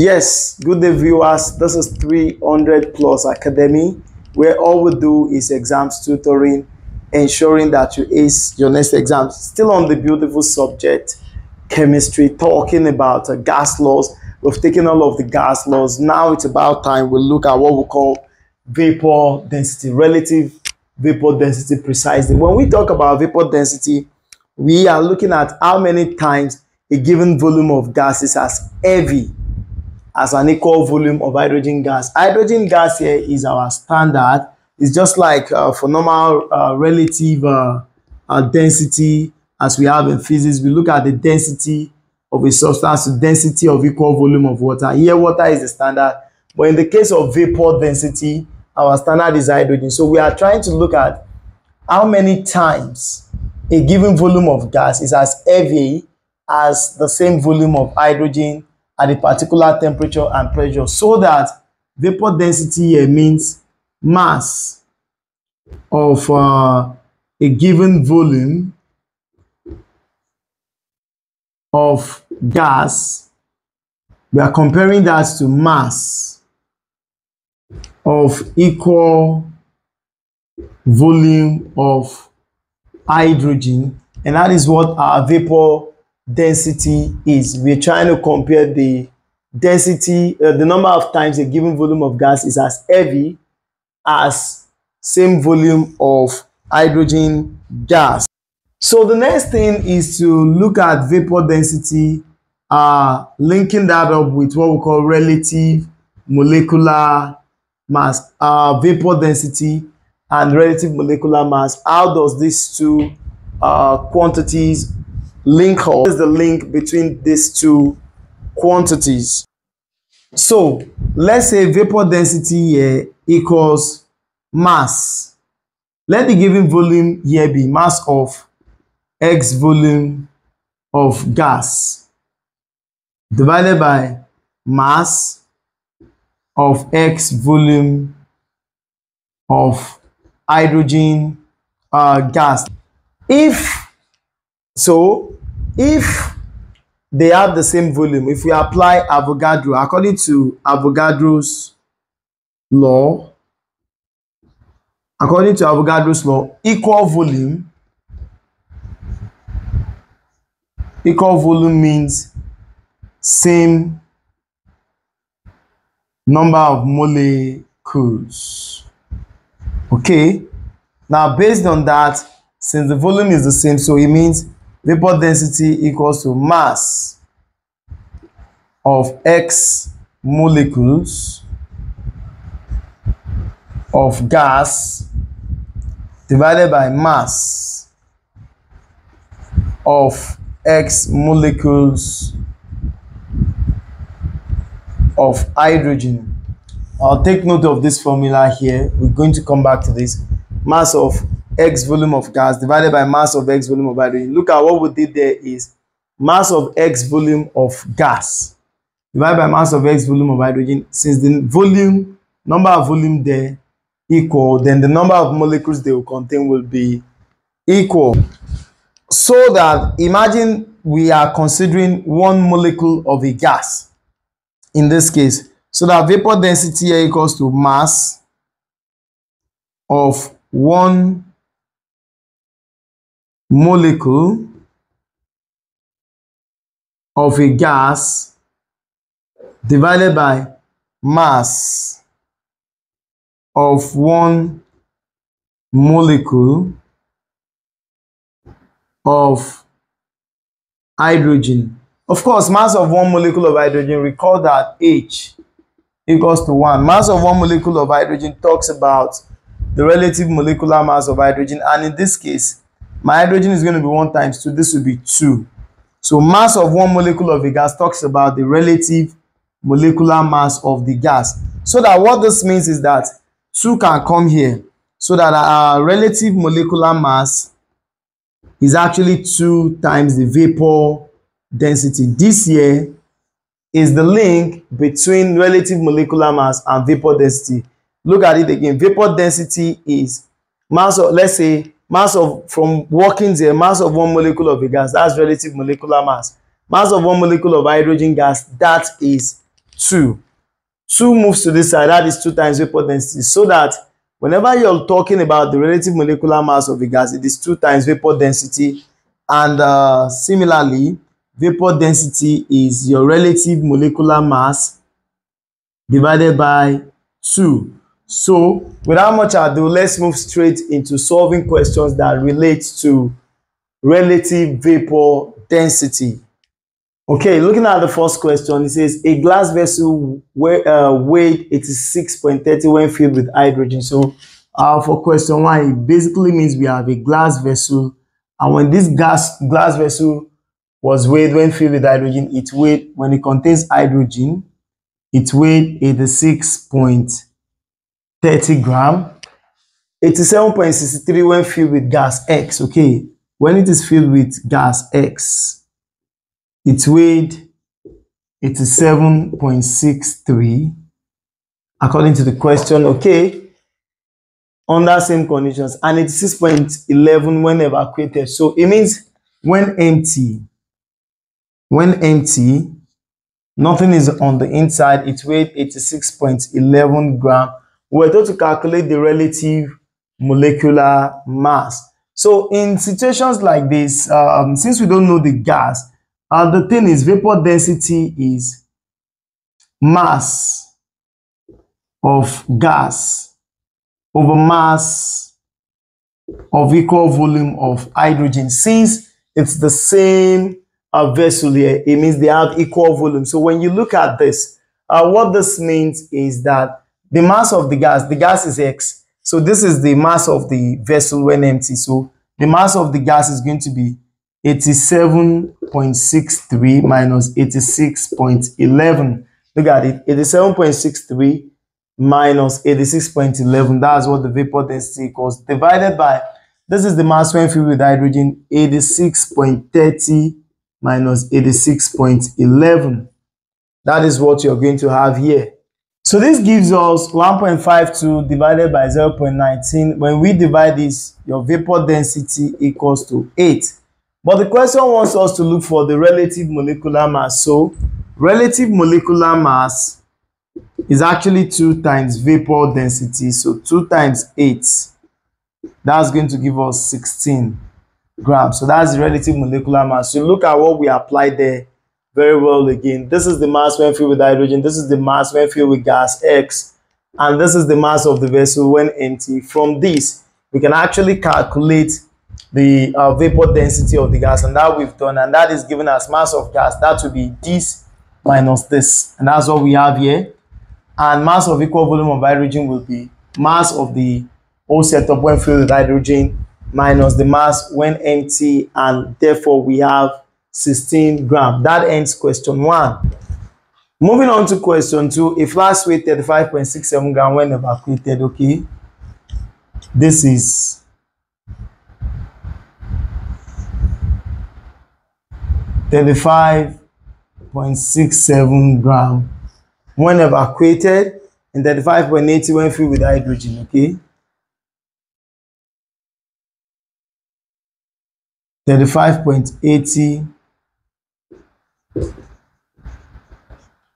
Yes, good day viewers. This is 300 Plus Academy, where all we do is exams tutoring, ensuring that you ace your next exam. Still on the beautiful subject, chemistry, talking about gas laws. We've taken all of the gas laws. Now it's about time we look at what we call vapor density, relative vapor density precisely. When we talk about vapor density, we are looking at how many times a given volume of gas is as heavy as an equal volume of hydrogen gas. Hydrogen gas here is our standard. It's just like for normal relative density as we have in physics. We look at the density of a substance to density of equal volume of water. Here water is the standard, but in the case of vapor density, our standard is hydrogen. So we are trying to look at how many times a given volume of gas is as heavy as the same volume of hydrogen at a particular temperature and pressure, so that vapor density here means mass of a given volume of gas. We are comparing that to mass of equal volume of hydrogen, and that is what our vapor density is. We're trying to compare the density, the number of times a given volume of gas is as heavy as same volume of hydrogen gas. So the next thing is to look at vapor density, linking that up with what we call relative molecular mass. Vapor density and relative molecular mass, how does these two quantities link up? What is the link between these two quantities? So let's say vapor density here equals mass. Let the given volume here be mass of X volume of gas divided by mass of X volume of hydrogen gas. If they have the same volume, if we apply Avogadro, according to Avogadro's law, equal volume means same number of molecules. Okay, now based on that, since the volume is the same, so it means vapor density equals to mass of X molecules of gas divided by mass of X molecules of hydrogen. I'll take note of this formula here. We're going to come back to this. Mass of X volume of gas divided by mass of X volume of hydrogen. Look at what we did there is mass of X volume of gas divided by mass of X volume of hydrogen. Since the volume, number of volume there equal, then the number of molecules they will contain will be equal. So that imagine we are considering one molecule of a gas in this case. So that vapor density here equals to mass of one molecule of a gas divided by mass of one molecule of hydrogen. Of course, mass of one molecule of hydrogen, recall that H equals to 1. Mass of one molecule of hydrogen talks about the relative molecular mass of hydrogen, and in this case my hydrogen is going to be 1 times 2. This will be 2. So mass of one molecule of a gas talks about the relative molecular mass of the gas. So that what this means is that 2 can come here, so that our relative molecular mass is actually 2 times the vapor density. This here is the link between relative molecular mass and vapor density. Look at it again. Vapor density is mass of, let's say, mass of, from workings here, mass of one molecule of a gas, that's relative molecular mass. Mass of one molecule of hydrogen gas, that is 2. 2 moves to this side, that is 2 times vapor density, so that whenever you're talking about the relative molecular mass of a gas, it is 2 times vapor density. And similarly, vapor density is your relative molecular mass divided by 2. So without much ado, let's move straight into solving questions that relate to relative vapor density. Okay, looking at the first question, it says a glass vessel weighed 86.30 when filled with hydrogen. So for question 1, it basically means we have a glass vessel, and when this glass vessel was weighed when filled with hydrogen, it weighed, when it contains hydrogen, it weighed 86.30 gram. 87.63 when filled with gas X. Okay, when it is filled with gas X, it weighed 87.63 according to the question. Okay, under same conditions, and 86.11 when evacuated. So it means when empty, nothing is on the inside, it weighed 86.11 gram. We're told to calculate the relative molecular mass. So in situations like this, since we don't know the gas, the thing is, vapor density is mass of gas over mass of equal volume of hydrogen. Since it's the same vessel here, it means they have equal volume. So when you look at this, what this means is that the mass of the gas is X. So this is the mass of the vessel when empty. So the mass of the gas is going to be 87.63 minus 86.11. Look at it, 87.63 minus 86.11. That's what the vapor density equals, divided by, this is the mass when filled with hydrogen, 86.30 minus 86.11. That is what you're going to have here. So this gives us 1.52 divided by 0.19. When we divide this, your vapor density equals to 8. But the question wants us to look for the relative molecular mass. So relative molecular mass is actually 2 times vapor density. So 2 times 8, that's going to give us 16 grams. So that's the relative molecular mass. So look at what we applied there very well again. This is the mass when filled with hydrogen. This is the mass when filled with gas X. And this is the mass of the vessel when empty. From this, we can actually calculate the vapor density of the gas, and that we've done, and that is given as mass of gas. That will be this minus this, and that's what we have here. And mass of equal volume of hydrogen will be mass of the whole setup when filled with hydrogen minus the mass when empty, and therefore we have 16 grams. That ends question 1. Moving on to question 2, a flask weighed 35.67 grams when evacuated. Okay, this is 35.67 gram when evacuated, and 35.80 when filled with hydrogen. Okay, 35.80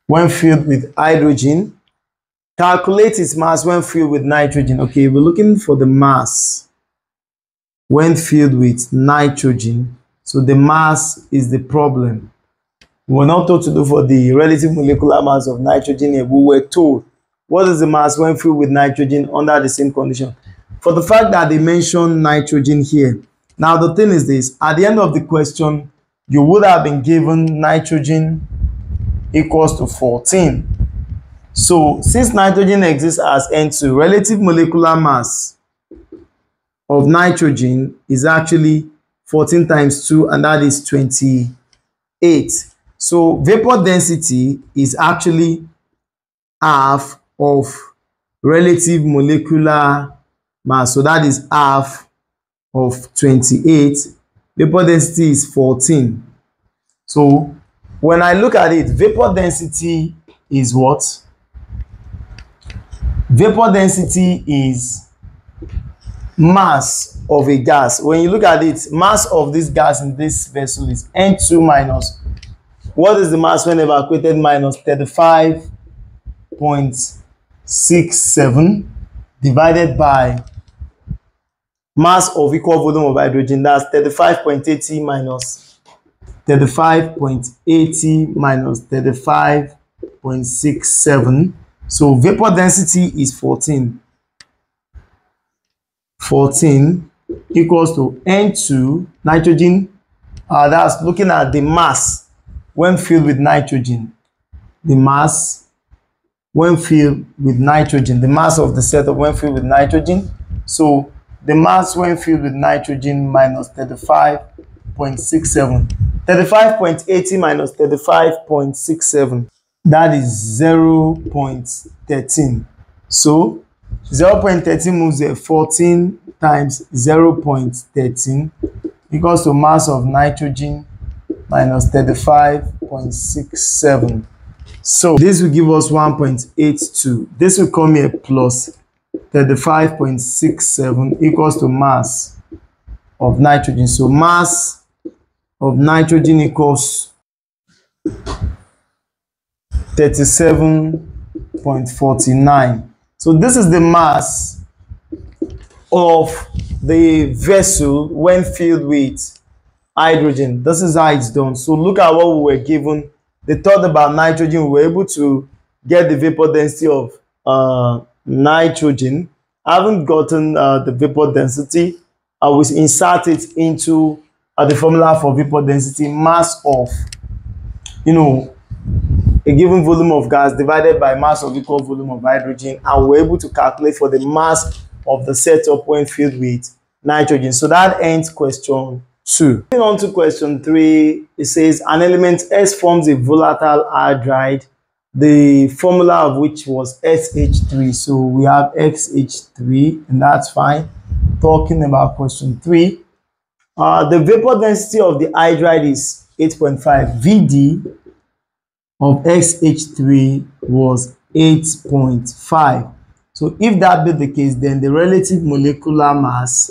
when filled with hydrogen. Calculate its mass when filled with nitrogen. Okay, we're looking for the mass when filled with nitrogen. So the mass is the problem. We're not told to do for the relative molecular mass of nitrogen here. We were told what is the mass when filled with nitrogen under the same condition. For the fact that they mentioned nitrogen here. Now the thing is this, at the end of the question, you would have been given nitrogen equals to 14. So since nitrogen exists as N2, relative molecular mass of nitrogen is actually 14 times 2, and that is 28. So vapor density is actually half of relative molecular mass. So that is half of 28. Vapor density is 14. So when I look at it, vapor density is what? Vapor density is mass of a gas. When you look at it, mass of this gas in this vessel is N2 minus, what is the mass when evacuated, minus 35 35.67 divided by mass of equal volume of hydrogen. That's 35.80 minus 35.67. So vapor density is 14 equals to N2 nitrogen. That's looking at the mass when filled with nitrogen. The mass when filled with nitrogen, the mass of the setup when filled with nitrogen. So the mass when filled with nitrogen minus 35.67. 35.80 minus 35.67. That is 0.13. So 0.13 moves there. 14 times 0.13 equals to mass of nitrogen minus 35.67. So this will give us 1.82. This will come here plus 35.67 equals to mass of nitrogen. So mass of nitrogen equals 37.49. So this is the mass of the vessel when filled with hydrogen. This is how it's done. So look at what we were given. They thought about nitrogen. We were able to get the vapor density of nitrogen. I haven't gotten the vapor density. I will insert it into the formula for vapor density. Mass of, a given volume of gas divided by mass of equal volume of hydrogen, and we're able to calculate for the mass of the setup when filled with nitrogen. So that ends question 2. Moving on to question 3, it says an element S forms a volatile hydride, the formula of which was SH3. So we have XH3, and that's fine. Talking about question 3, the vapor density of the hydride is 8.5. VD of XH3 was 8.5. So if that be the case, then the relative molecular mass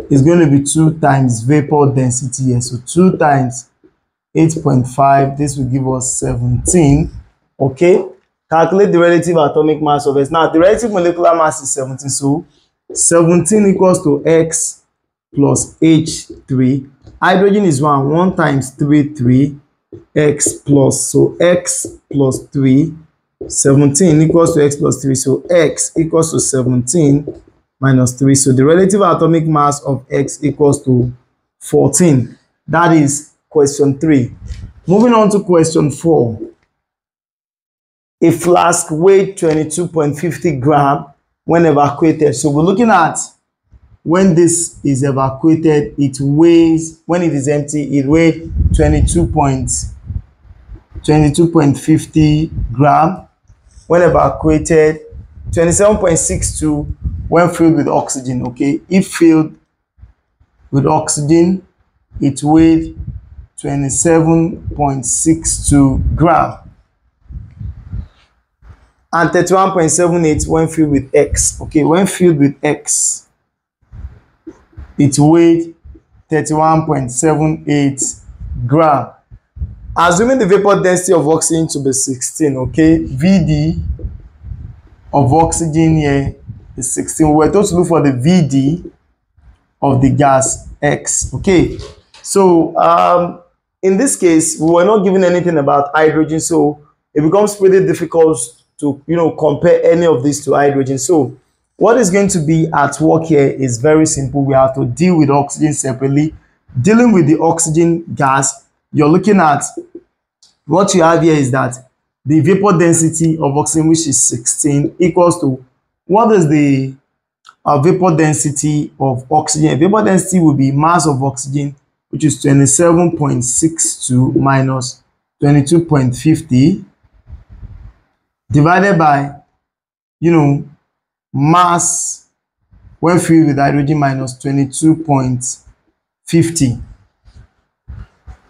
is going to be 2 times vapor density here. So 2 times 8.5, this will give us 17. Okay, calculate the relative atomic mass of S. Now the relative molecular mass is 17, so 17 equals to X plus H3. Hydrogen is 1 times 3 X plus, so X plus 3, 17 equals to X plus 3, so X equals to 17 minus 3. So the relative atomic mass of X equals to 14. That is question 3. Moving on to question 4. A flask weighed 22.50 grams when evacuated. So we're looking at when this is evacuated, it weighs, when it is empty, it weighs 22.50 grams. When evacuated, 27.62 when filled with oxygen. Okay, if filled with oxygen, it weighed 27.62 grams. And 31.78 when filled with X. Okay, when filled with X, it weighed 31.78 grams. Assuming the vapor density of oxygen to be 16, okay, VD of oxygen here is 16. We were told to look for the VD of the gas X. Okay, so in this case, we were not given anything about hydrogen, so it becomes pretty difficult to compare any of these to hydrogen. So what is going to be at work here is very simple. We have to deal with oxygen separately. Dealing with the oxygen gas, you're looking at what you have here is that the vapor density of oxygen, which is 16, equals to what is the vapor density of oxygen? Vapor density will be mass of oxygen, which is 27.62 minus 22.50 divided by, mass when filled with hydrogen minus 22.50.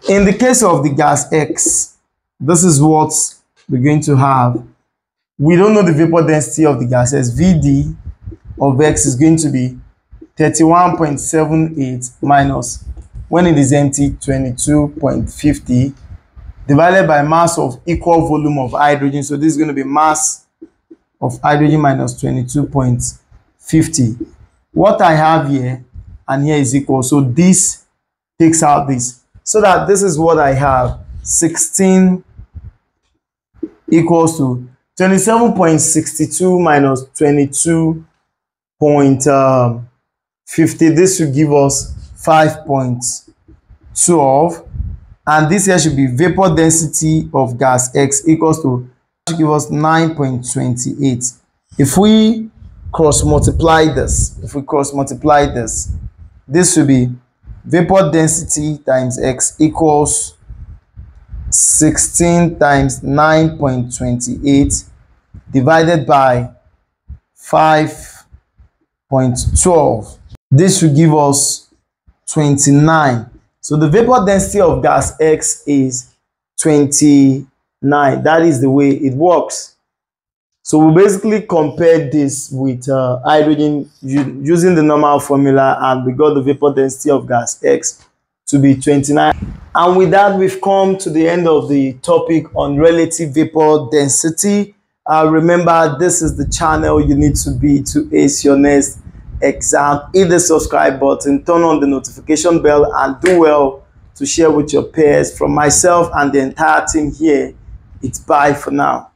In the case of the gas X, this is what we're going to have. We don't know the vapor density of the gases. VD of X is going to be 31.78 minus, when it is empty, 22.50 divided by mass of equal volume of hydrogen. So this is going to be mass of hydrogen minus 22.50. What I have here and here is equal. So this takes out this. So that this is what I have. 16 equals to 27.62 minus 22.50. This should give us 5.12. And this here should be vapor density of gas X equals to, should give us 9.28. If we cross multiply this, this should be vapor density times X equals 16 times 9.28 divided by 5.12. This should give us 29. So the vapor density of gas X is 29. That is the way it works. So we basically compared this with hydrogen using the normal formula, and we got the vapor density of gas X to be 29. And with that, we've come to the end of the topic on relative vapor density. Remember, this is the channel you need to be to ace your next exam. Hit the subscribe button, turn on the notification bell, and do well to share with your peers. From myself and the entire team here, it's bye for now.